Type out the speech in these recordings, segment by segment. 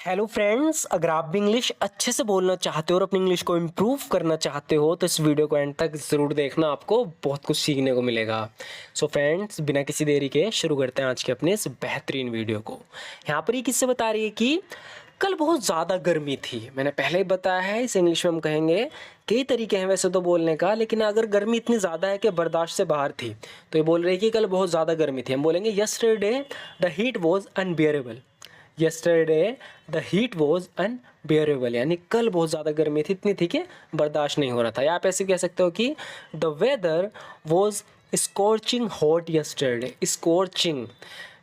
Hello friends, अगर आप भी इंग्लिश अच्छे से बोलना चाहते हो और अपनी इंग्लिश को इम्प्रूव करना चाहते हो तो इस वीडियो को एंड तक ज़रूर देखना, आपको बहुत कुछ सीखने को मिलेगा। सो फ्रेंड्स, बिना किसी देरी के शुरू करते हैं आज के अपने इस बेहतरीन वीडियो को। यहाँ पर ये किससे बता रही है कि कल बहुत ज़्यादा गर्मी थी। मैंने पहले ही बताया है, इस इंग्लिश में हम कहेंगे कई तरीके हैं वैसे तो बोलने का, लेकिन अगर गर्मी इतनी ज़्यादा है कि बर्दाश्त से बाहर थी तो ये बोल रही है कि कल बहुत ज़्यादा गर्मी थी। हम बोलेंगे yesterday the heat was unbearable. Yesterday the heat was unbearable, यानी कल बहुत ज़्यादा गर्मी थी, इतनी थी कि बर्दाश्त नहीं हो रहा था। या आप ऐसे कह सकते हो कि the weather was scorching hot yesterday. Scorching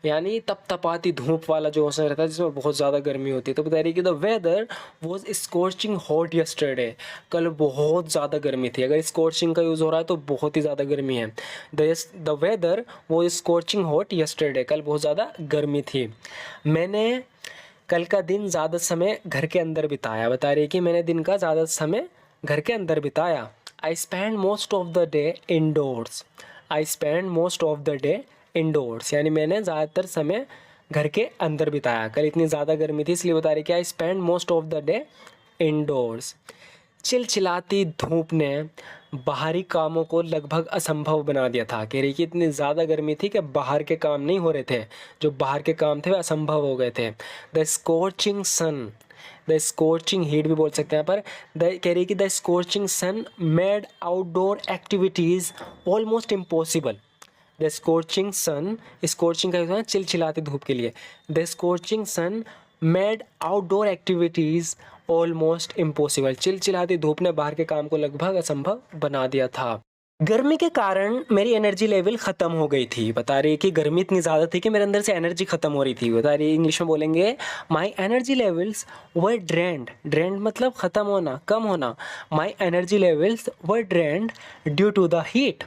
यानी तपतपाती धूप वाला जो मौसम रहता है जिसमें बहुत ज़्यादा गर्मी होती है, तो बता रही है कि the weather was scorching hot yesterday. कल बहुत ज़्यादा गर्मी थी। अगर स्कॉर्चिंग का यूज़ हो रहा है तो बहुत ही ज़्यादा गर्मी है। The weather was scorching hot yesterday, कल बहुत ज़्यादा गर्मी थी। मैंने कल का दिन ज़्यादा समय घर के अंदर बिताया। बता रही है कि मैंने दिन का ज़्यादा समय घर के अंदर बिताया। I spend most of the day indoors. I spend most of the day indoors, यानी मैंने ज़्यादातर समय घर के अंदर बिताया। कल इतनी ज़्यादा गर्मी थी इसलिए बता रही कि I spend most of the day indoors. चिलचिलाती धूप ने बाहरी कामों को लगभग असंभव बना दिया था। कह रही कि इतनी ज़्यादा गर्मी थी कि बाहर के काम नहीं हो रहे थे, जो बाहर के काम थे वे असंभव हो गए थे। The scorching sun, the scorching heat भी बोल सकते हैं, पर कह रही कि the scorching sun made outdoor activities almost impossible. The scorching sun, scorching का यूज़ है चिलचिलाती धूप के लिए। The scorching sun made outdoor activities almost impossible. चिलचिलाती धूप ने बाहर के काम को लगभग असंभव बना दिया था। गर्मी के कारण मेरी एनर्जी लेवल ख़त्म हो गई थी। बता रही है कि गर्मी इतनी ज़्यादा थी कि मेरे अंदर से एनर्जी ख़त्म हो रही थी। बता रही है, इंग्लिश में बोलेंगे my energy levels were drained. Drained मतलब ख़त्म होना, कम होना। My energy levels were drained due to the heat.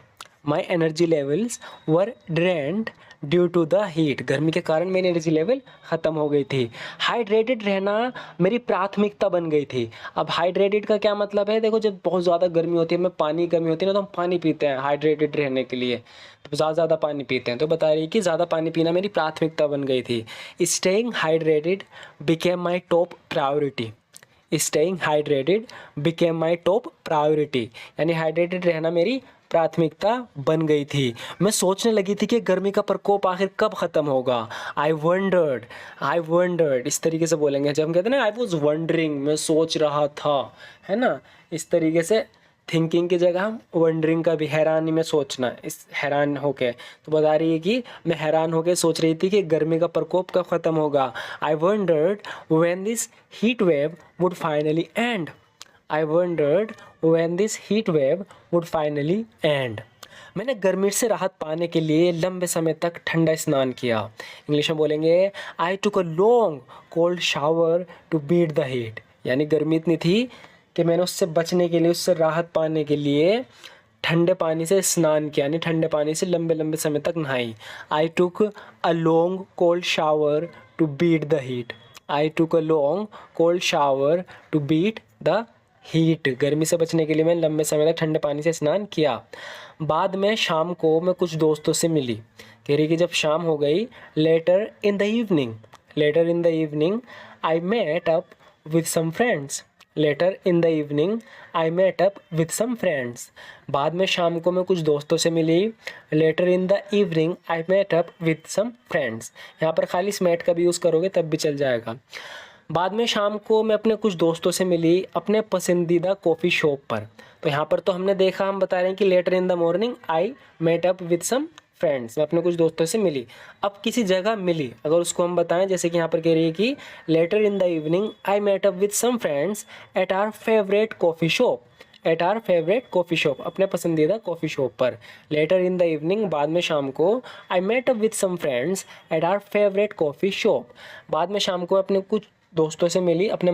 My energy levels were drained due to the heat. गर्मी के कारण मेरी एनर्जी लेवल ख़त्म हो गई थी। हाइड्रेटेड रहना मेरी प्राथमिकता बन गई थी। अब हाइड्रेटेड का क्या मतलब है? देखो, जब बहुत ज़्यादा गर्मी होती है, हमें पानी की कमी होती है ना, तो हम पानी पीते हैं हाइड्रेटेड रहने के लिए, तो ज़्यादा पानी पीते हैं। तो बता रही है कि ज़्यादा पानी पीना मेरी प्राथमिकता बन गई थी। Staying hydrated became my top priority. Staying hydrated became my top priority, यानी हाइड्रेटेड रहना मेरी प्राथमिकता बन गई थी। मैं सोचने लगी थी कि गर्मी का प्रकोप आखिर कब ख़त्म होगा। आई वंडर्ड, इस तरीके से बोलेंगे जब हम कहते हैं ना आई वॉज वंडरिंग, मैं सोच रहा था, है ना। इस तरीके से थिंकिंग की जगह हम वंडरिंग का भी, हैरानी में सोचना, इस हैरान होके, तो बता रही है कि मैं हैरान होके सोच रही थी कि गर्मी का प्रकोप कब ख़त्म होगा। आई wandered when this heat wave would finally and. I wondered when this heat wave would finally end. मैंने गर्मी से राहत पाने के लिए लंबे समय तक ठंडा स्नान किया। इंग्लिश में बोलेंगे I took a long cold shower to beat the heat, यानी गर्मी इतनी थी कि मैंने उससे बचने के लिए, उससे राहत पाने के लिए ठंडे पानी से स्नान किया, यानी ठंडे पानी से लंबे लंबे समय तक नहाई। I took a long cold shower to beat the heat. I took a long cold shower to beat the heat. गर्मी से बचने के लिए मैंने लंबे समय तक ठंडे पानी से स्नान किया। बाद में शाम को मैं कुछ दोस्तों से मिली। कह रही कि जब शाम हो गई, later in the evening I met up with some friends. Later in the evening I met up with some friends. बाद में शाम को मैं कुछ दोस्तों से मिली। Later in the evening I met up with some friends, यहाँ पर खाली इस मेट का भी यूज़ करोगे तब भी चल जाएगा। बाद में शाम को मैं अपने कुछ दोस्तों से मिली अपने पसंदीदा कॉफ़ी शॉप पर। तो यहाँ पर तो हमने देखा, हम बता रहे हैं कि later in the morning I met up with some friends, मैं अपने कुछ दोस्तों से मिली। अब किसी जगह मिली, अगर उसको हम बताएं, जैसे कि यहाँ पर कह रही है कि later in the evening I met up with some friends at our favourite coffee shop. At our favourite coffee shop, अपने पसंदीदा कॉफ़ी शॉप पर। लेटर इन द इवनिंग, बाद में शाम को, I met up with some friends at our favourite coffee shop. बाद में शाम को अपने कुछ दोस्तों से मिली अपने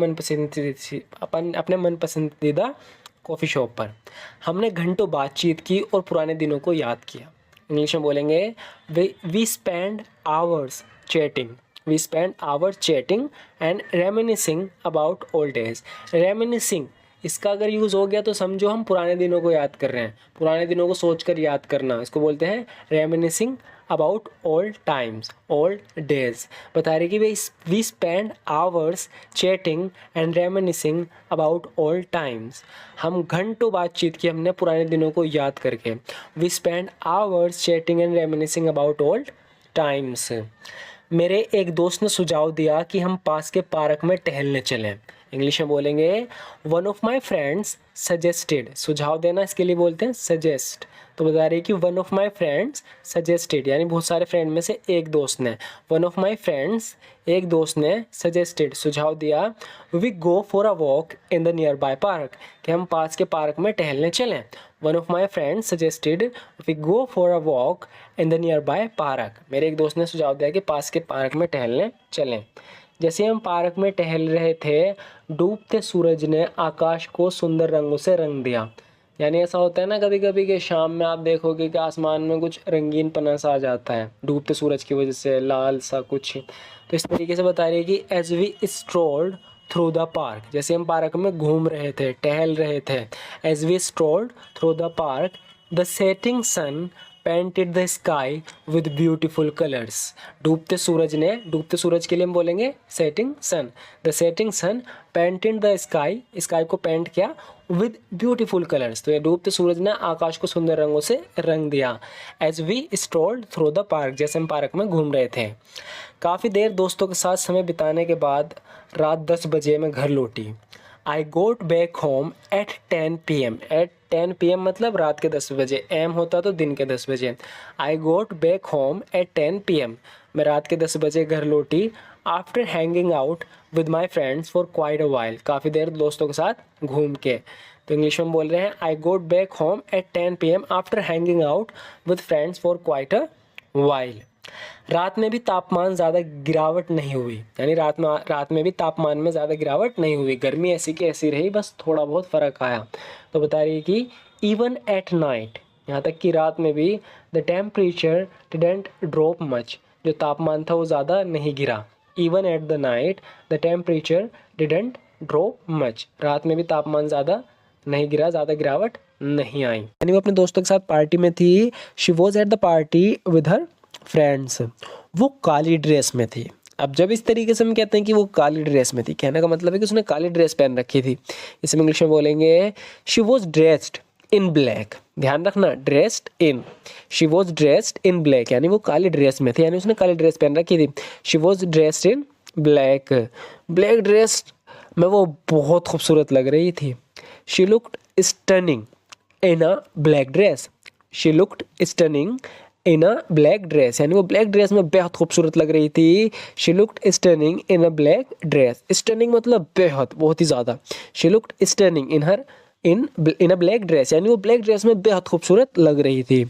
मनपसंदीदा कॉफ़ी शॉप पर। हमने घंटों बातचीत की और पुराने दिनों को याद किया। इंग्लिश में बोलेंगे we spend hours chatting. We spend hours chatting and reminiscing about old days. Reminiscing, इसका अगर यूज़ हो गया तो समझो हम पुराने दिनों को याद कर रहे हैं। पुराने दिनों को सोच कर याद करना, इसको बोलते हैं reminiscing about old times, old days. बता रही कि we spend hours chatting and reminiscing about old times. हम घंटों बातचीत की हमने पुराने दिनों को याद करके। We spend hours chatting and reminiscing about old times. मेरे एक दोस्त ने सुझाव दिया कि हम पास के पार्क में टहलने चलें। इंग्लिश में बोलेंगे one of my friends suggested. सुझाव देना इसके लिए बोलते हैं सजेस्ट। तो बता रही है कि one of my friends suggested, यानी बहुत सारे फ्रेंड में से एक दोस्त ने, वन ऑफ माई फ्रेंड्स एक दोस्त ने सजेस्टेड सुझाव दिया, we go for a walk in the nearby park, कि हम पास के पार्क में टहलने चलें। One of my friends suggested we go for a walk in the nearby park. मेरे एक दोस्त ने सुझाव दिया कि पास के पार्क में टहलने चलें। जैसे हम पार्क में टहल रहे थे, डूबते सूरज ने आकाश को सुंदर रंगों से रंग दिया। यानी ऐसा होता है ना कभी कभी कि शाम में आप देखोगे कि आसमान में कुछ रंगीन पना सा आ जाता है डूबते सूरज की वजह से, लाल सा कुछ। तो इस तरीके से बता रही है कि as we strolled through the park, जैसे हम पार्क में घूम रहे थे, टहल रहे थे, as we strolled through the park, the setting sun painted the sky with beautiful colours. डूबते सूरज ने, डूबते सूरज के लिए हम बोलेंगे setting sun, the setting sun painted the sky, sky को पेंट किया विद ब्यूटीफुल कलर्स। तो ये डूबते सूरज ने आकाश को सुंदर रंगों से रंग दिया। As we strolled through the park, जैसे हम पार्क में घूम रहे थे। काफ़ी देर दोस्तों के साथ समय बिताने के बाद रात 10 बजे मैं घर लौटी। I got back home at 10 PM। At 10 PM मतलब रात के 10 बजे, एम होता तो दिन के 10 बजे। आई got back home at 10 PM। मैं रात के 10 बजे घर लौटी। After hanging out with my friends for quite a while, काफ़ी देर दोस्तों के साथ घूम के। तो इंग्लिश में बोल रहे हैं I got back home at 10 PM after hanging out with friends for quite a while. रात में भी तापमान ज़्यादा गिरावट नहीं हुई, यानी रात में भी तापमान में ज़्यादा गिरावट नहीं हुई, गर्मी ऐसी की ऐसी रही, बस थोड़ा बहुत फ़र्क आया। तो बता रही है कि इवन एट नाइट, यहाँ तक कि रात में भी, the temperature didn't drop much, जो तापमान था वो ज़्यादा नहीं गिरा। Even at the night the temperature didn't drop much, रात में भी तापमान ज़्यादा नहीं गिरा, ज़्यादा गिरावट नहीं आई। यानी वो अपने दोस्तों के साथ पार्टी में थी। She was at the party with her friends. वो काली ड्रेस में थी। अब जब इस तरीके से हम कहते हैं कि वो काली ड्रेस में थी, कहने का मतलब है कि उसने काली ड्रेस पहन रखी थी। इसे इंग्लिश में बोलेंगे she was dressed in black. ध्यान रखना, dressed in, she was dressed in black, यानी वो काली ड्रेस में थी, यानी उसने काली ड्रेस पहन रखी थी। She was dressed in black, black dress में वो बहुत खूबसूरत लग रही थी। She looked stunning in a black dress, she looked stunning in a black dress, यानी वो ब्लैक ड्रेस में बेहद खूबसूरत लग रही थी। She looked stunning in a black dress, stunning मतलब बेहद, बहुत ही ज़्यादा। She looked stunning in a black dress, यानी वो ब्लैक ड्रेस में बेहद खूबसूरत लग रही थी।